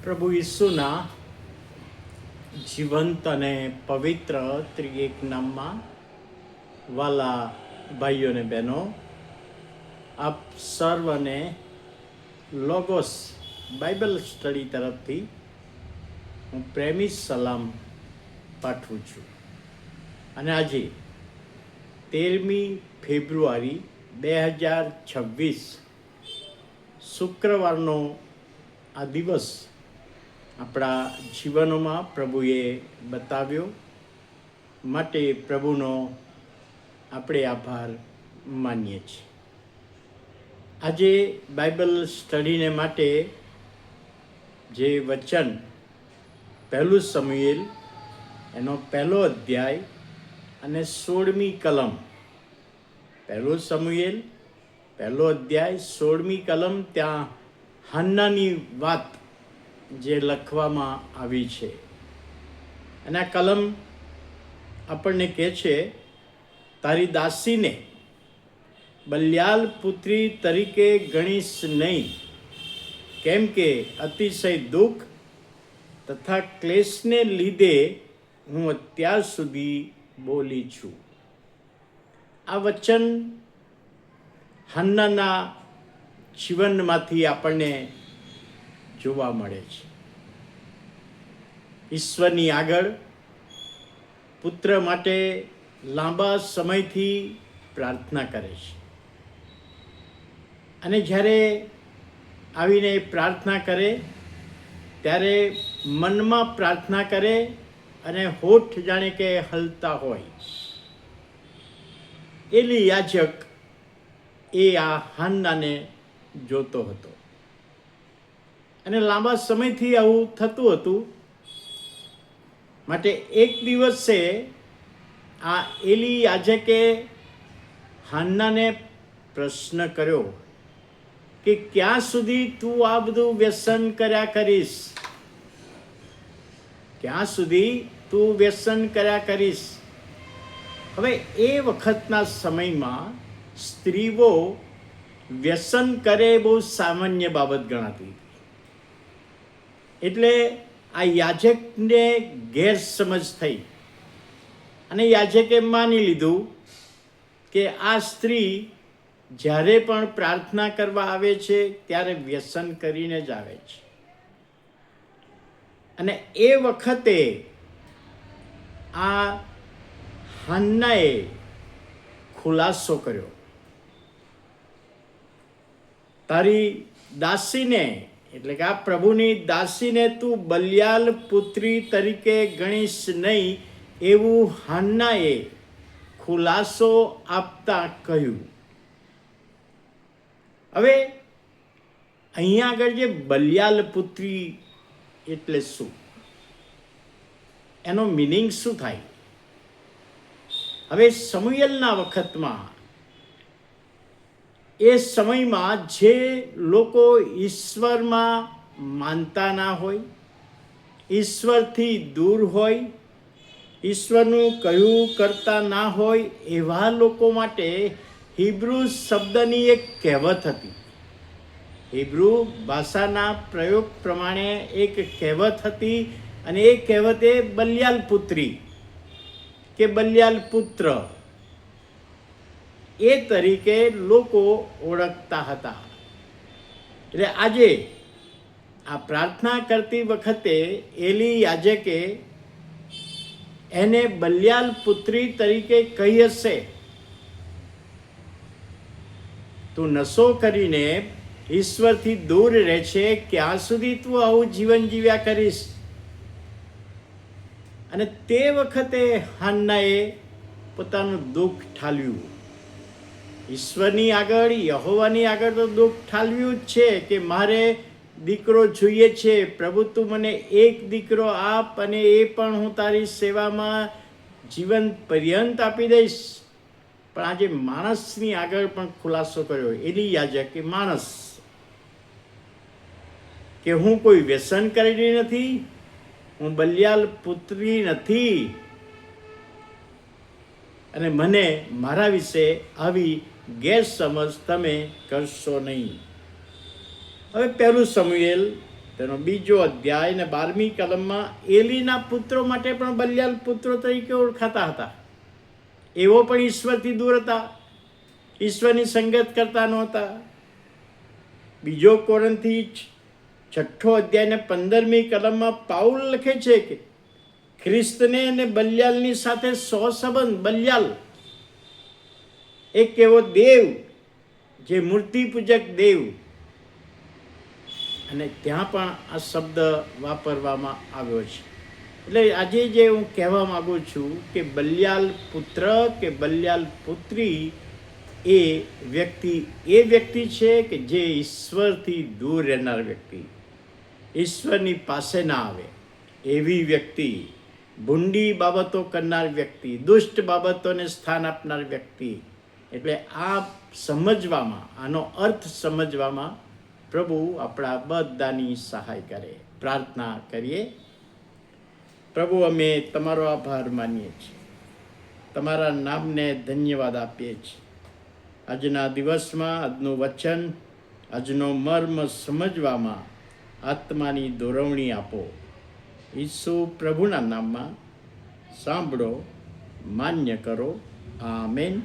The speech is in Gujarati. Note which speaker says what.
Speaker 1: પ્રભુ ઈસુના જીવંત અને પવિત્ર ત્રિએક નામમાં વાલા ભાઈઓ અને બહેનો, આપ સર્વને લોગોસ બાઇબલ સ્ટડી તરફથી હું પ્રેમી સલામ પાઠવું છું. અને આજે 13મી ફેબ્રુઆરી 2026 શુક્રવારનો આ દિવસ આપણા જીવનોમાં પ્રભુએ બતાવ્યો, માટે પ્રભુનો આપણે આભાર માનીએ છીએ. આજે બાઇબલ સ્ટડીને માટે જે વચન પહેલું સમુએલ એનો પહેલો અધ્યાય અને 16મી કલમ, પહેલું સમુએલ પહેલો અધ્યાય 16મી કલમ, ત્યાં હન્નાની વાત જે લખવામાં આવી છે. અને આ કલમ આપણને કહે છે, તારી દાસીને બલિયાલ પુત્રી તરીકે ગણીશ નહીં, કેમ કે અતિશય દુઃખ તથા ક્લેશને લીધે હું અત્યાર સુધી બોલી છું. આ વચન હન્નાના જીવનમાંથી આપણને જોવા મળે છે. ઈશ્વરની આગળ પુત્ર માટે લાંબા સમયથી પ્રાર્થના કરે છે. અને જ્યારે આવીને પ્રાર્થના કરે ત્યારે મનમાં પ્રાર્થના કરે અને હોઠ જાણે કે હલતા હોય. એલી યાજક એ આ હન્નાને જોતો હતો અને લાંબા સમયથી આવું થતું હતું. માટે એક દિવસે આ એલી યાજકે હન્નાને પ્રશ્ન કર્યો કે ક્યાં સુધી તું આ બધું વ્યસન કર્યા કરીશ? ક્યાં સુધી તું વ્યસન કર્યા કરીશ? હવે એ વખતના સમયમાં સ્ત્રીઓ વ્યસન કરે બહુ સામાન્ય બાબત ગણાતી. એટલે આ યાજકને ગેરસમજ થઈ અને યાજકે માની લીધું કે આ સ્ત્રી જ્યારે પણ પ્રાર્થના કરવા આવે છે ત્યારે વ્યસન કરીને જ આવે છે. અને એ વખતે આ હન્નાએ ખુલાસો કર્યો, તારી દાસીને, એટલે કે આ પ્રભુની દાસીને તું બલિયાલ પુત્રી તરીકે ગણીશ નહીં, એવું હન્નાએ ખુલાસો આપતા કહ્યું. હવે અહીંયા આગળ જે બલિયાલ પુત્રી એટલે શું, એનો મિનિંગ શું થાય? હવે સમુએલના વખતમાં, એ સમયમાં જે લોકો ઈશ્વરમાં માનતા ના હોય, ઈશ્વરથી દૂર હોય, ઈશ્વરનું કહ્યું કરતા ના હોય, એવા લોકો માટે હિબ્રુ શબ્દની એક કહેવત હતી. હિબ્રુ ભાષાના પ્રયોગ પ્રમાણે એક કહેવત હતી, અને એ કહેવતે બલિયાલ પુત્રી કે બલિયાલ પુત્ર એ તરીકે લોકો ઓળખતા હતા. એટલે આજે આ પ્રાર્થના કરતી વખતે એલી યાજકે એને બલિયાલ પુત્રી તરીકે કહી હશે, તું નશો કરીને ઈશ્વરથી દૂર રહે છે, ક્યાં સુધી તું આવું જીવન જીવ્યા કરીશ? અને તે વખતે હન્નાએ પોતાનું દુઃખ ઠાલવ્યું. ઈશ્વરની આગળ, યહોવાની આગળ તો દુઃખ ઠાલવ્યું જ છે કે મારે દીકરો જોઈએ છે, પ્રભુ તું મને એક દીકરો આપ, અને એ પણ હું તારી સેવામાં જીવન પર્યંત આપી દઈશ. પણ આજે માણસની આગળ પણ ખુલાસો કર્યો એલી યાજકે, માણસ, કે હું કોઈ વ્યસન કરેલી નથી, હું બલિયાલ પુત્રી નથી, અને મને મારા વિશે આવી ગેરસમજ તમે કરશો નહીં. હવે પહેલું સમુએલ તેનો 2 અધ્યાય ને 12મી કલમમાં એલીના પુત્રો માટે પણ બલિયાલ પુત્રો તરીકે ઓળખાતા હતા. એવો પણ ઈશ્વરથી દૂર હતા, ઈશ્વરની સંગત કરતા નહોતા. 2 કોરિન્થી 6 અધ્યાય ને 15મી કલમમાં પાઉલ લખે છે કે ખ્રિસ્તને અને બલિયાલની સાથે સંબંધ. બલિયાલ એક એવો દેવ જે મૂર્તિ પૂજક દેવ, અને ત્યાં પણ આ શબ્દ વાપરવામાં આવ્યો છે. એટલે આજે જે હું કહેવા માગું છું કે બલિયાલ પુત્ર કે બલિયાલ પુત્રી એ વ્યક્તિ છે કે જે ઈશ્વરથી દૂર રહેનાર વ્યક્તિ, ઈશ્વરની પાસે ના આવે એવી વ્યક્તિ, ભૂંડી બાબતો કરનાર વ્યક્તિ, દુષ્ટ બાબતોને સ્થાન આપનાર વ્યક્તિ. એટલે આ સમજવામાં, આનો અર્થ સમજવામાં પ્રભુ આપણા બધાની સહાય કરે. પ્રાર્થના કરીએ. પ્રભુ, અમે તમારો આભાર માનીએ છીએ, તમારા નામને ધન્યવાદ આપીએ છીએ. આજના દિવસમાં આજનું વચન, આજનો મર્મ સમજવામાં આત્માની દોરવણી આપો. ઈસુ પ્રભુના નામમાં સાંભળો, માન્ય કરો. આમેન.